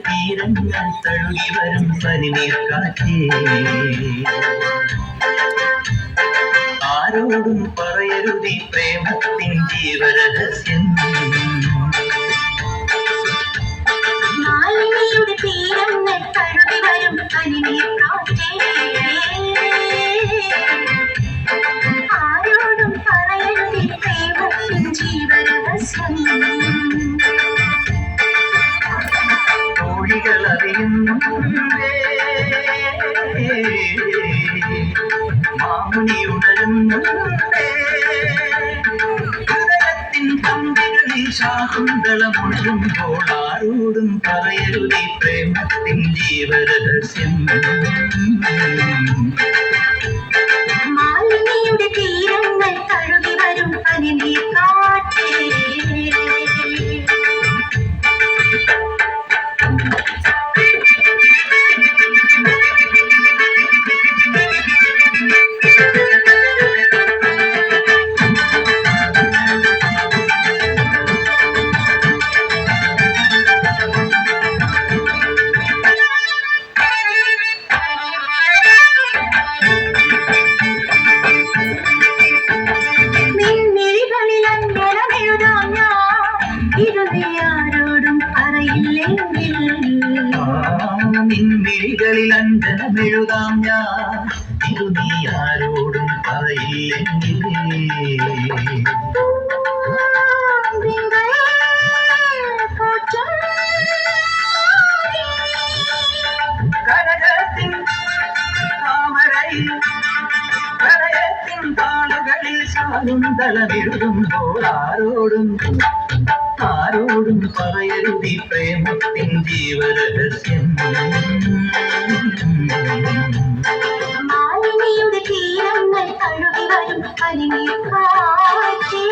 തീരങ്ങൾ തഴുകി വരും പനിനീർ കാറ്റേ ആരോടും പറയരുതി പ്രേമത്തിൻ ജീവരഹസ്യം മാലിനിയുടെ തീരങ്ങൾ തഴുകി വരും പനിനീർ കാറ്റേ ആരോടും പറയരുതി പ്രേമത്തിൻ ജീവരഹസ്യം തോഴികളറിയുന്നേ മാമുനിയുണരുന്നേ ഹൃദയത്തിൻ കമ്പികളിൽ ശാകുന്തളമുണരുമ്പോൾ ആരോടും പറയരുതേ പ്രേമത്തിൻ ജീവരഹസ്യം മാലിനിയുടെ തീരങ്ങൾ തഴുകി വരും പനിനീർ കാറ്റേ നിൻമിഴികളിൽ അഞ്ജനമെഴുതാം ഞാൻ ഇത് നീ ആരോടും പറയില്ലെങ്കിൽ കനകത്തിൻ താമരയിൽ പ്രണയത്തിൻ താളുകളിൽ ശാകുന്തളമെഴുതുമ്പോൾ ആരോടും പറയരുതി പ്രേമത്തിൻ ജീവരഹസ്യം മാലിനിയുടെ തീരങ്ങൾ തഴുകി വരും പനിനീർ കാറ്റേ